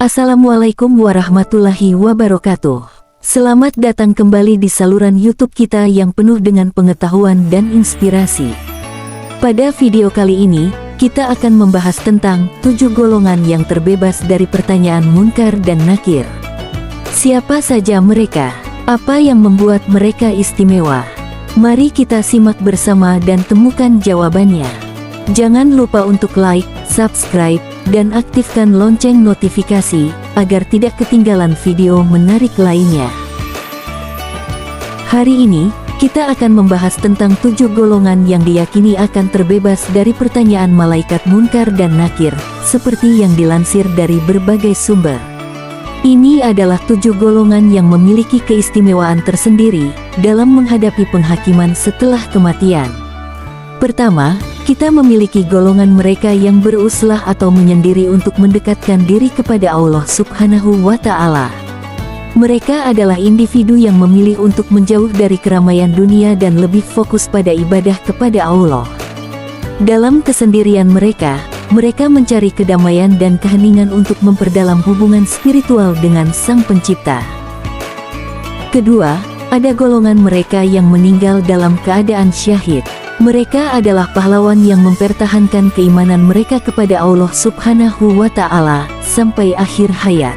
Assalamualaikum warahmatullahi wabarakatuh. Selamat datang kembali di saluran YouTube kita yang penuh dengan pengetahuan dan inspirasi. Pada video kali ini, kita akan membahas tentang 7 golongan yang terbebas dari pertanyaan munkar dan nakir. Siapa saja mereka? Apa yang membuat mereka istimewa? Mari kita simak bersama dan temukan jawabannya. Jangan lupa untuk like, subscribe, dan aktifkan lonceng notifikasi, agar tidak ketinggalan video menarik lainnya. Hari ini, kita akan membahas tentang 7 golongan yang diyakini akan terbebas dari pertanyaan malaikat munkar dan nakir, seperti yang dilansir dari berbagai sumber. Ini adalah 7 golongan yang memiliki keistimewaan tersendiri dalam menghadapi penghakiman setelah kematian. Pertama, kita memiliki golongan mereka yang beruslah atau menyendiri untuk mendekatkan diri kepada Allah Subhanahu wa Ta'ala. Mereka adalah individu yang memilih untuk menjauh dari keramaian dunia dan lebih fokus pada ibadah kepada Allah. Dalam kesendirian mereka mencari kedamaian dan keheningan untuk memperdalam hubungan spiritual dengan Sang Pencipta. Kedua, ada golongan mereka yang meninggal dalam keadaan syahid. Mereka adalah pahlawan yang mempertahankan keimanan mereka kepada Allah Subhanahu wa Ta'ala sampai akhir hayat.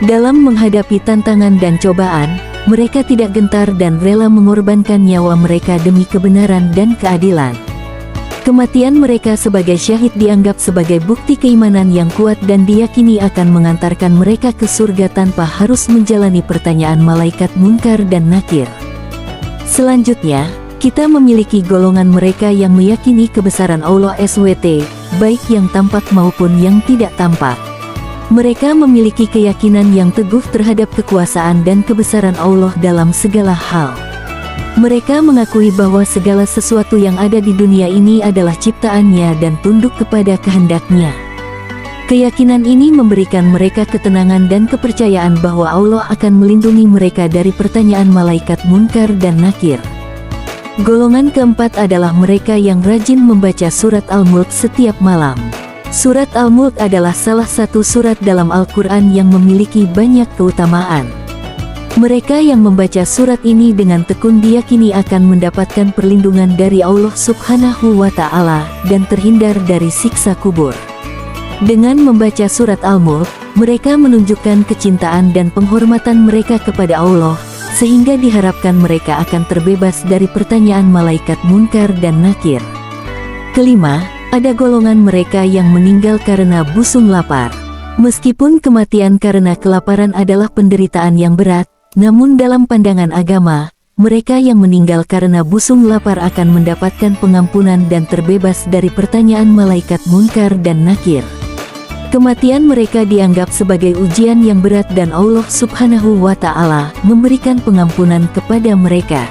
Dalam menghadapi tantangan dan cobaan, mereka tidak gentar dan rela mengorbankan nyawa mereka demi kebenaran dan keadilan. Kematian mereka sebagai syahid dianggap sebagai bukti keimanan yang kuat dan diyakini akan mengantarkan mereka ke surga tanpa harus menjalani pertanyaan malaikat munkar dan nakir. Selanjutnya, kita memiliki golongan mereka yang meyakini kebesaran Allah SWT, baik yang tampak maupun yang tidak tampak. Mereka memiliki keyakinan yang teguh terhadap kekuasaan dan kebesaran Allah dalam segala hal. Mereka mengakui bahwa segala sesuatu yang ada di dunia ini adalah ciptaannya dan tunduk kepada kehendak-Nya. Keyakinan ini memberikan mereka ketenangan dan kepercayaan bahwa Allah akan melindungi mereka dari pertanyaan malaikat munkar dan nakir. Golongan keempat adalah mereka yang rajin membaca surat Al-Mulk setiap malam. Surat Al-Mulk adalah salah satu surat dalam Al-Quran yang memiliki banyak keutamaan. Mereka yang membaca surat ini dengan tekun diyakini akan mendapatkan perlindungan dari Allah Subhanahu wa Ta'ala dan terhindar dari siksa kubur. Dengan membaca surat Al-Mulk, mereka menunjukkan kecintaan dan penghormatan mereka kepada Allah, sehingga diharapkan mereka akan terbebas dari pertanyaan malaikat munkar dan nakir. Kelima, ada golongan mereka yang meninggal karena busung lapar. Meskipun kematian karena kelaparan adalah penderitaan yang berat, namun dalam pandangan agama, mereka yang meninggal karena busung lapar akan mendapatkan pengampunan dan terbebas dari pertanyaan malaikat munkar dan nakir. Kematian mereka dianggap sebagai ujian yang berat dan Allah Subhanahu wa Ta'ala memberikan pengampunan kepada mereka.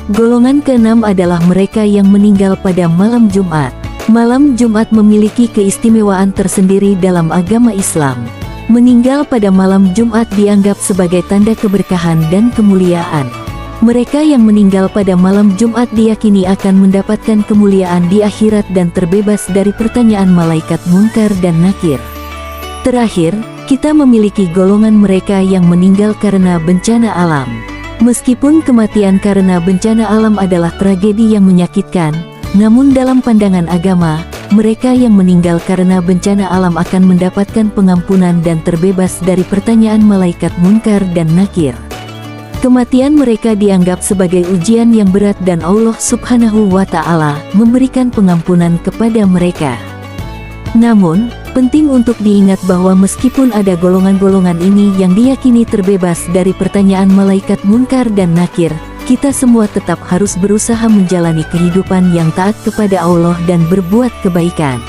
Golongan keenam adalah mereka yang meninggal pada malam Jumat. Malam Jumat memiliki keistimewaan tersendiri dalam agama Islam. Meninggal pada malam Jumat dianggap sebagai tanda keberkahan dan kemuliaan. Mereka yang meninggal pada malam Jumat diyakini akan mendapatkan kemuliaan di akhirat dan terbebas dari pertanyaan malaikat munkar dan nakir. Terakhir, kita memiliki golongan mereka yang meninggal karena bencana alam. Meskipun kematian karena bencana alam adalah tragedi yang menyakitkan, namun dalam pandangan agama, mereka yang meninggal karena bencana alam akan mendapatkan pengampunan dan terbebas dari pertanyaan malaikat munkar dan nakir. Kematian mereka dianggap sebagai ujian yang berat dan Allah Subhanahu wa Ta'ala memberikan pengampunan kepada mereka. Namun, penting untuk diingat bahwa meskipun ada golongan-golongan ini yang diyakini terbebas dari pertanyaan malaikat munkar dan nakir, kita semua tetap harus berusaha menjalani kehidupan yang taat kepada Allah dan berbuat kebaikan.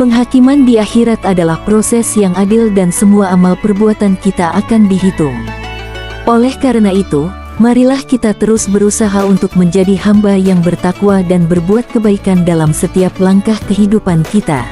Penghakiman di akhirat adalah proses yang adil dan semua amal perbuatan kita akan dihitung. Oleh karena itu, marilah kita terus berusaha untuk menjadi hamba yang bertakwa dan berbuat kebaikan dalam setiap langkah kehidupan kita.